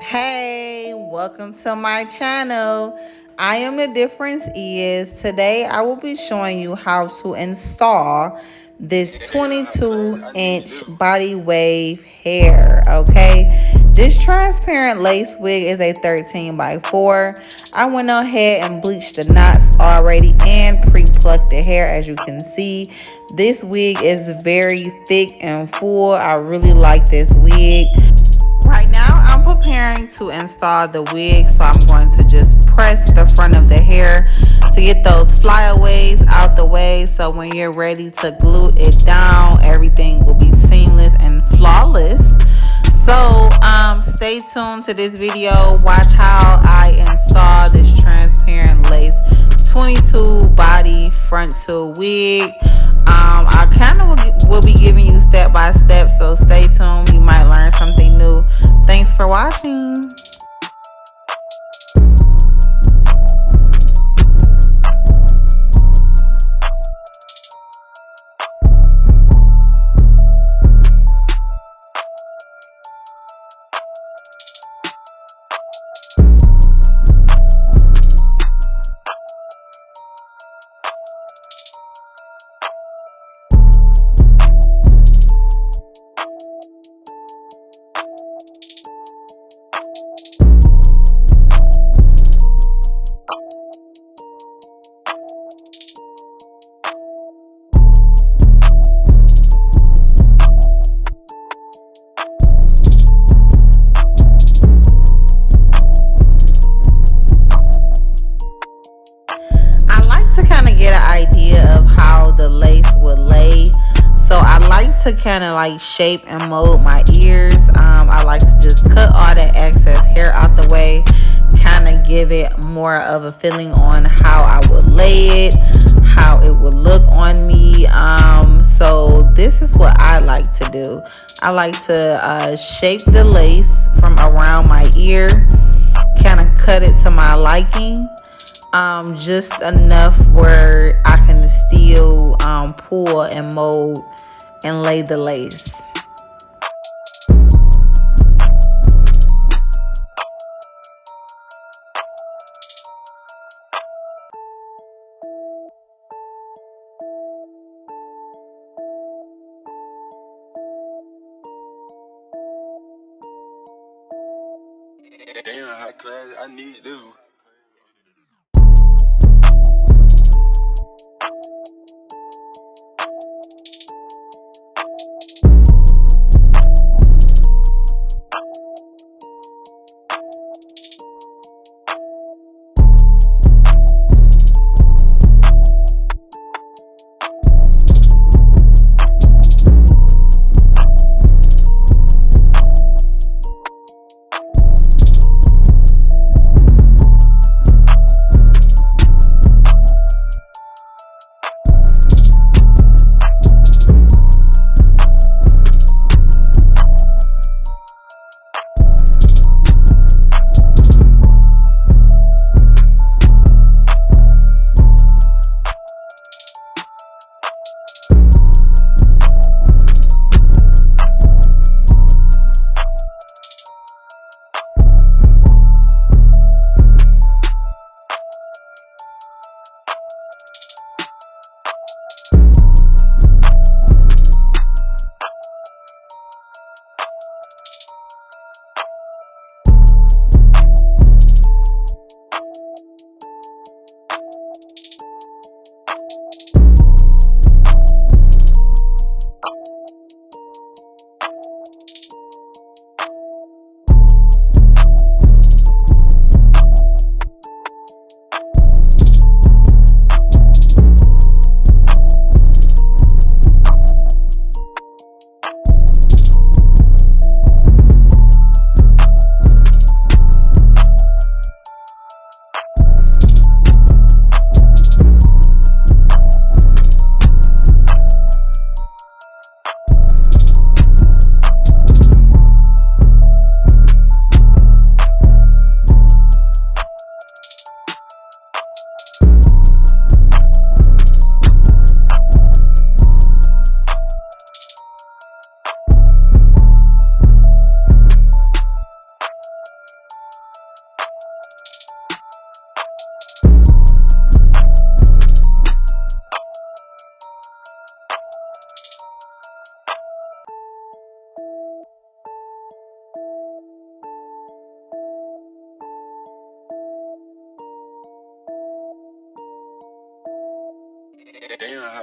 Hey, welcome to my channel. I am The Difference Is. Today I will be showing you how to install this 22-inch body wave hair, okay? This transparent lace wig is a 13 by 4. I went ahead and bleached the knots already and pre-plucked the hair. As you can see, this wig is very thick and full. I really like this wig. Right now I'm preparing to install the wig, so I'm going to just press the front of the hair to get those flyaways out the way, so when you're ready to glue it down, everything will be seamless and flawless. So stay tuned to this video. Watch how I install this transparent lace 22 body frontal wig. I kind of will be giving you step by step, so stay tuned. You might learn something new. Thanks for watching. Get an idea of how the lace would lay, so I like to kind of like shape and mold my ears. I like to just cut all that excess hair out the way, kind of give it more of a feeling on how I would lay it, how it would look on me. So this is what I like to do. I like to shape the lace from around my ear, kind of cut it to my liking, just enough where I can still pull and mold and lay the lace. Damn, high class, I need this.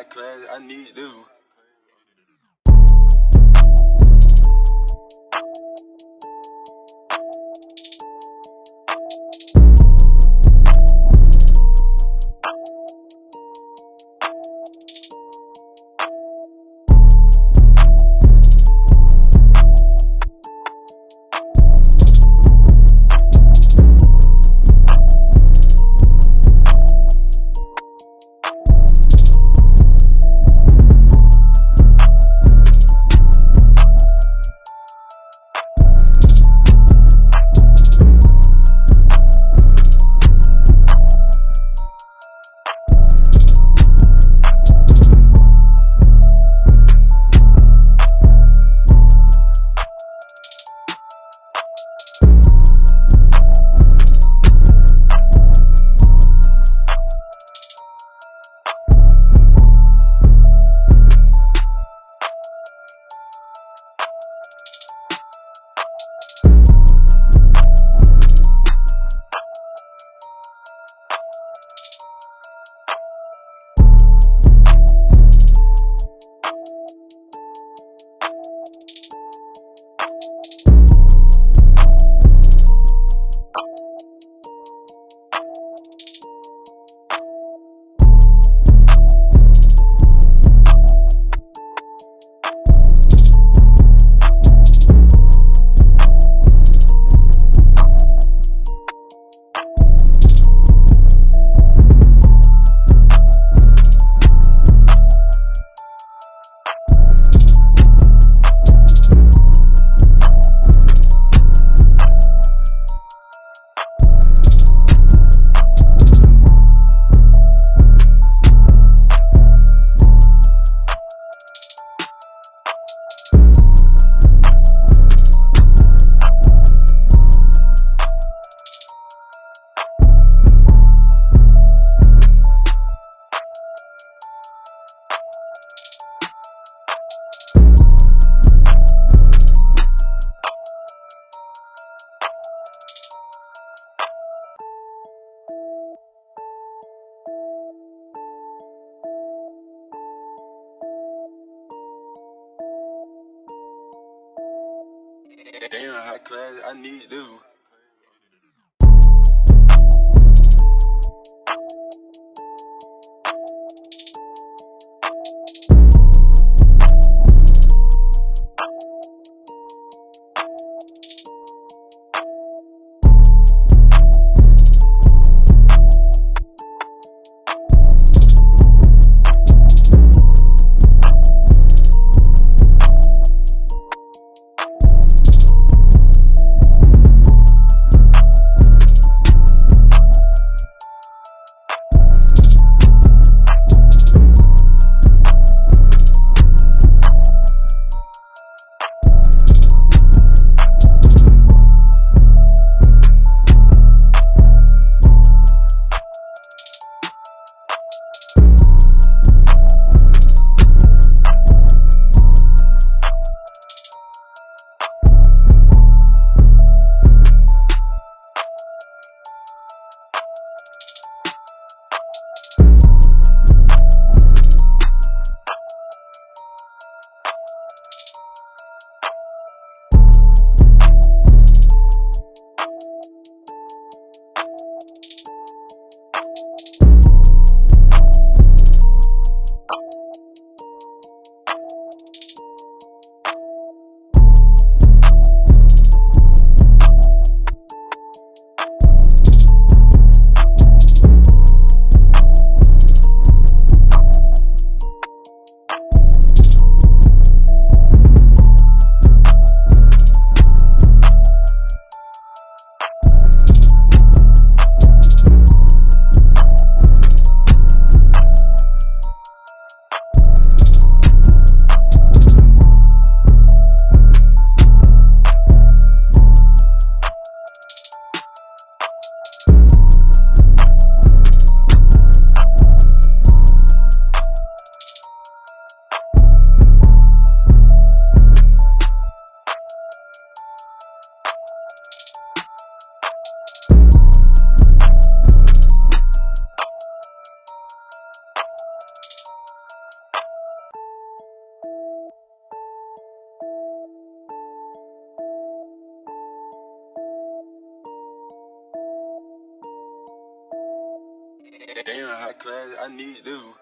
high class, I need this one. Damn, high class, I need this one. Damn, high class, I need this one.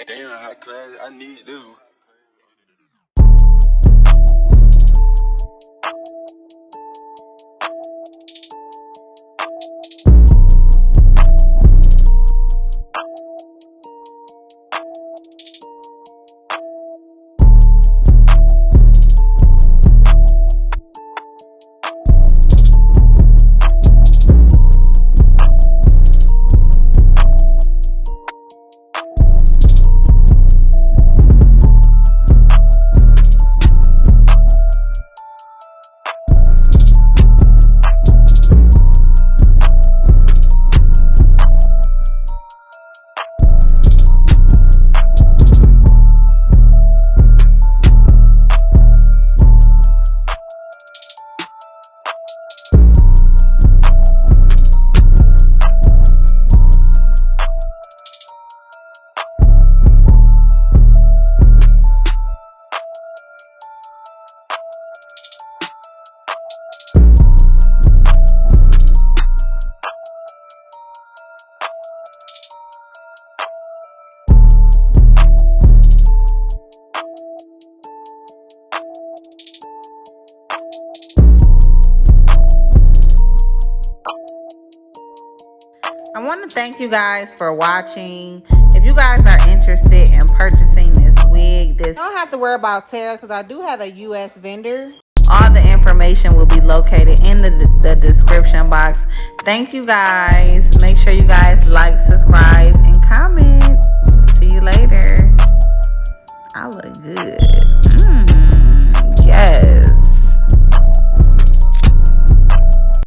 Damn, high class, I need this one. I want to thank you guys for watching. If you guys are interested in purchasing this wig, you don't have to worry about tariff because I do have a U.S. vendor. All the information will be located in the description box. Thank you guys. Make sure you guys like, subscribe, and comment. See you later. I look good.